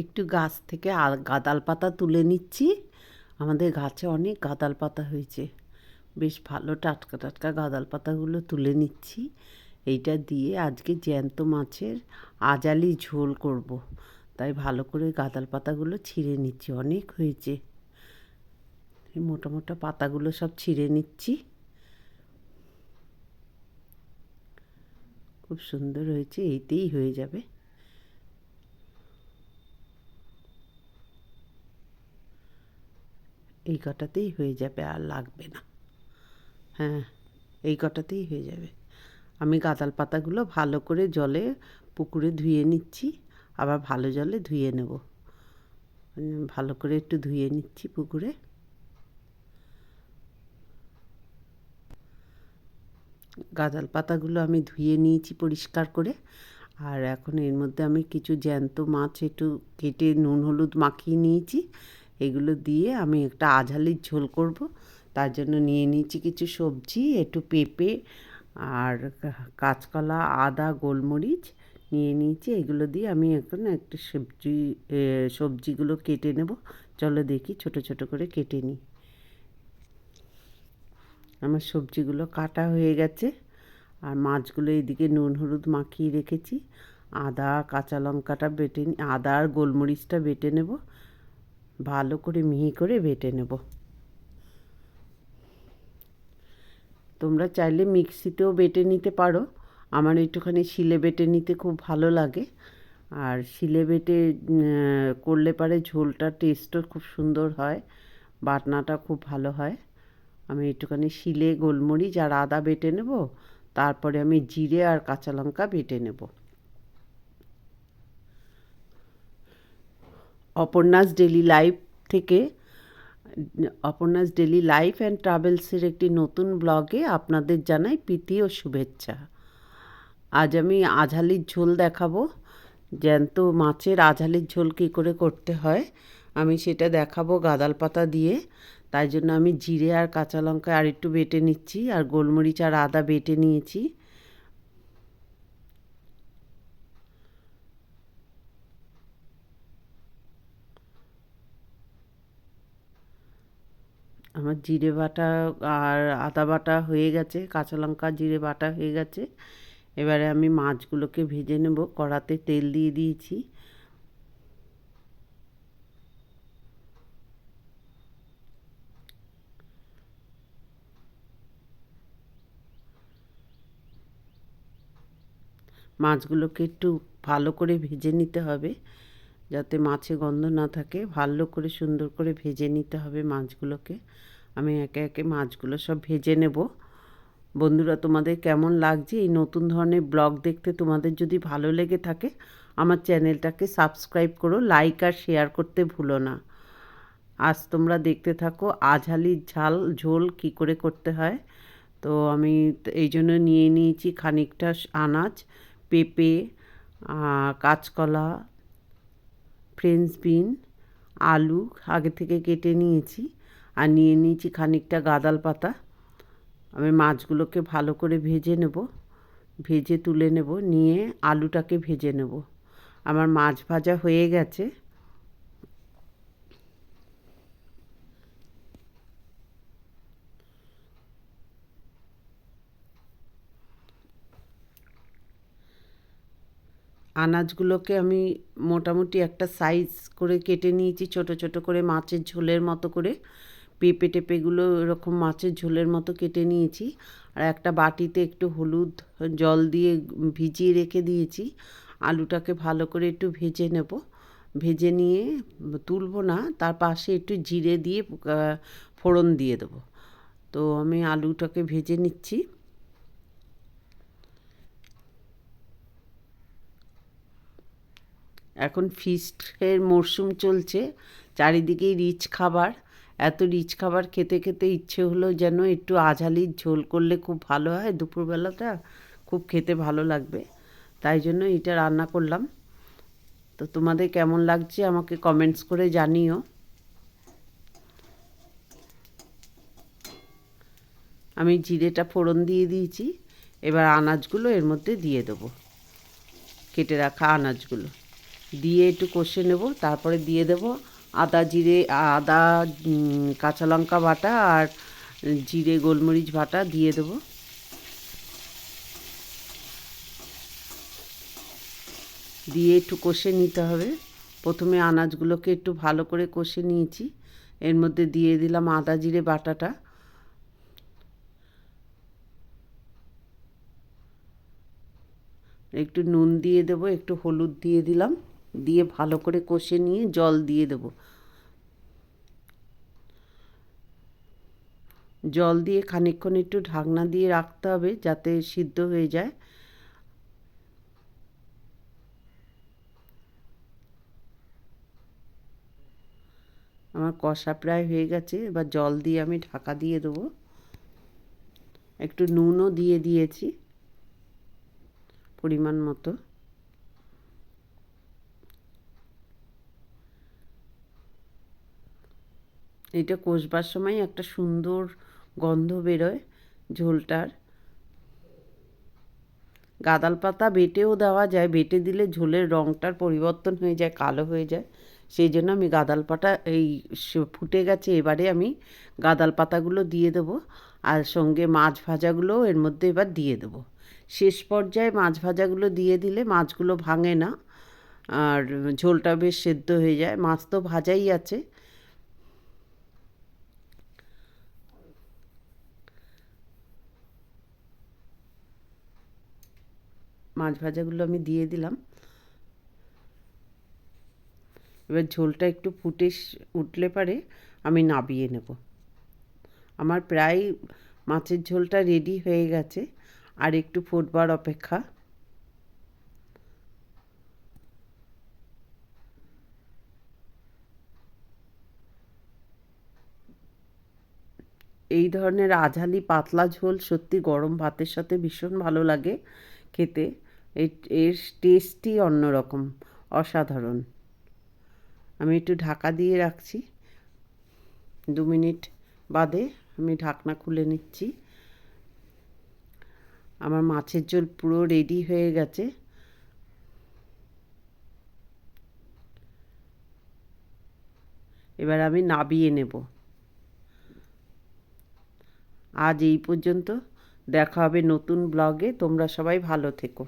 একটু গাছ থেকে গাঁদাল পাতা তুলে নিচ্ছি। আমাদের গাছে অনেক গাঁদাল পাতা হয়েছে, বেশ ভালো টাটকা টাটকা গাঁদাল পাতাগুলো তুলে নিচ্ছি। এইটা দিয়ে আজকে জ্যান্ত মাছের আজালি ঝোল করব, তাই ভালো করে গাঁদাল পাতাগুলো ছিঁড়ে নিচ্ছি। অনেক হয়েছে, এই মোটা মোটা পাতাগুলো সব ছিঁড়ে নিচ্ছি। খুব সুন্দর হয়েছে, এইতেই হয়ে যাবে। এই কটাতেই হয়ে যাবে, আর লাগবে না। হ্যাঁ, এই কটাতেই হয়ে যাবে। আমি গাঁদাল পাতাগুলো ভালো করে জলে পুকুরে ধুয়ে নিচ্ছি, আবার ভালো জলে ধুয়ে নেব। ভালো করে একটু ধুয়ে নিচ্ছি পুকুরে। গাঁদাল পাতাগুলো আমি ধুয়ে নিয়েছি পরিষ্কার করে। আর এখন এর মধ্যে আমি কিছু জ্যান্ত মাছ একটু কেটে নুন হলুদ মাখিয়ে নিয়েছি। এগুলো দিয়ে আমি একটা আঝালির ঝোল করব। তার জন্য নিয়ে নিয়েছি কিছু সবজি, একটু পেঁপে আর কাঁচকলা, আদা, গোলমরিচ নিয়ে নিয়েছি। এগুলো দিয়ে আমি এখন একটা সবজিগুলো কেটে নেব। চলো দেখি, ছোট ছোট করে কেটে নিই। আমার সবজিগুলো কাটা হয়ে গেছে, আর মাছগুলো এইদিকে নুন হলুদ মাখিয়ে রেখেছি। আদা কাঁচা লঙ্কাটা বেটে আদা আর গোলমরিচটা বেটে নেব, ভালো করে মিহি করে বেটে নেব। তোমরা চাইলে মিক্সিতেও বেটে নিতে পারো, আমার একটুখানি শিলে বেটে নিতে খুব ভালো লাগে। আর শিলে বেটে করলে পারে ঝোলটা টেস্টও খুব সুন্দর হয়, বাটনাটা খুব ভালো হয়। আমি একটুখানি শিলে গোলমরিচ আর আদা বেটে নেব, তারপরে আমি জিরে আর কাঁচা লঙ্কা বেটে নেব। অপর্ণাস ডেলি লাইফ থেকে, অপর্ণাস ডেলি লাইফ অ্যান্ড ট্রাভেলসের একটি নতুন ব্লগে আপনাদের জানাই প্রীতি ও শুভেচ্ছা। আজ আমি আঝালির ঝোল দেখাবো। জ্যান্ত মাছের আঝালির ঝোল কী করে করতে হয় আমি সেটা দেখাবো গাঁদাল পাতা দিয়ে। তাই জন্য আমি জিরে আর কাঁচা লঙ্কা আর একটু বেটে নিচ্ছি, আর গোলমরিচ আর আদা বেটে নিয়েছি। আমার জিরে বাটা আর আদা বাটা হয়ে গেছে, কাঁচা লঙ্কা জিরে বাটা হয়ে গেছে। এবারে আমি মাছগুলোকে ভেজে নেব। কড়াতে তেল দিয়ে দিয়েছি। মাছগুলোকে একটু ভালো করে ভেজে নিতে হবে, যাতে মাছে গন্ধ না থাকে। ভালো করে সুন্দর করে ভেজে নিতে হবে মাছগুলোকে। আমি একে একে মাছগুলো সব ভেজে নেব। বন্ধুরা, তোমাদের কেমন লাগছে এই নতুন ধরনের ব্লগ দেখতে? তোমাদের যদি ভালো লেগে থাকে আমার চ্যানেলটাকে সাবস্ক্রাইব করো, লাইক আর শেয়ার করতে ভুলো না। আজ তোমরা দেখতে থাকো আঝালির ঝোল কি করে করতে হয়। তো আমি এই জন্য নিয়ে নিয়েছি খানিকটা আনাজ, পেঁপে, কাঁচকলা, ফ্রেঞ্চ বিন, আলু আগে থেকে কেটে নিয়েছি, আর নিয়ে নিয়েছি খানিকটা গাঁদাল পাতা। আমি মাছগুলোকে ভালো করে ভেজে নেব, ভেজে তুলে নেব, নিয়ে আলুটাকে ভেজে নেব। আমার মাছ ভাজা হয়ে গেছে। আনাজগুলোকে আমি মোটামুটি একটা সাইজ করে কেটে নিয়েছি, ছোট ছোট করে মাছের ঝোলের মতো করে। পেঁপে টেপেগুলো এরকম মাছের ঝোলের মতো কেটে নিয়েছি। আর একটা বাটিতে একটু হলুদ জল দিয়ে ভিজিয়ে রেখে দিয়েছি। আলুটাকে ভালো করে একটু ভেজে নেব, ভেজে নিয়ে তুলবো না, তার পাশে একটু জিরে দিয়ে ফোড়ন দিয়ে দেবো। তো আমি আলুটাকে ভেজে নিচ্ছি। এখন ফিস্টের মরশুম চলছে, চারিদিকেই রিচ খাবার। এত রিচ খাবার খেতে খেতে ইচ্ছে হলো যেন একটু আঝালির ঝোল করলে খুব ভালো হয়, দুপুরবেলাটা খুব খেতে ভালো লাগবে। তাই জন্য এটা রান্না করলাম। তো তোমাদের কেমন লাগছে আমাকে কমেন্টস করে জানিও। আমি জিরেটা ফোড়ন দিয়ে দিয়েছি, এবার আনাজগুলো এর মধ্যে দিয়ে দেবো, কেটে রাখা আনাজগুলো দিয়ে একটু কষে নেব। তারপরে দিয়ে দেব আদা, কাঁচা লঙ্কা বাটা আর জিরে গোলমরিচ বাটা দিয়ে দেব। দিয়ে একটু কষে নিতে হবে। প্রথমে আনাজগুলোকে একটু ভালো করে কষে নিয়েছি। এর মধ্যে দিয়ে দিলাম আদা জিরে বাটাটা। একটু নুন দিয়ে দেব, একটু হলুদ দিয়ে দিলাম, দিয়ে ভালো করে কষে নিয়ে জল দিয়ে দেব। জল দিয়ে খানিকক্ষণ একটু ঢাকনা দিয়ে রাখতে হবে যাতে সিদ্ধ হয়ে যায়। আমার কষা প্রায় হয়ে গেছে, এবার জল দিয়ে আমি ঢাকা দিয়ে দেবো। একটু নুনও দিয়ে দিয়েছি পরিমাণ মতো। এটা কষবার সময় একটা সুন্দর গন্ধ বেরোয় ঝোলটার। গাঁদাল পাতা বেটেও দেওয়া যায়, বেটে দিলে ঝোলের রঙটার পরিবর্তন হয়ে যায়, কালো হয়ে যায়। সেই জন্য আমি গাঁদাল পাতা ফুটে গেছে, এবারে আমি গাঁদাল পাতাগুলো দিয়ে দেবো আর সঙ্গে মাছ ভাজাগুলোও এর মধ্যে এবার দিয়ে দেবো। শেষ পর্যায়ে মাছ ভাজাগুলো দিয়ে দিলে মাছগুলো ভাঙে না আর ঝোলটা বেশ সেদ্ধ হয়ে যায়। মাছ তো ভাজাই আছে। মাছ ভাজাগুলো আমি দিয়ে দিলাম। এবার ঝোলটা একটু উঠলে পারে আমি নাবিয়ে নেব। আমার প্রায় মাছের ঝোলটা রেডি হয়ে গেছে, আর একটু ফুটবার অপেক্ষা। এই ধরনের আঝালি পাতলা ঝোল সত্যি গরম ভাতের সাথে ভীষণ ভালো লাগে খেতে। এর টেস্টই অন্যরকম, অসাধারণ। আমি একটু ঢাকা দিয়ে রাখছি। 2 মিনিট বাদে আমি ঢাকনা খুলে নিচ্ছি। আমার মাছের ঝোল পুরো রেডি হয়ে গেছে। এবার আমি নাবিয়ে নেব। আজ এই পর্যন্ত। দেখা হবে নতুন ব্লগে। তোমরা সবাই ভালো থেকো।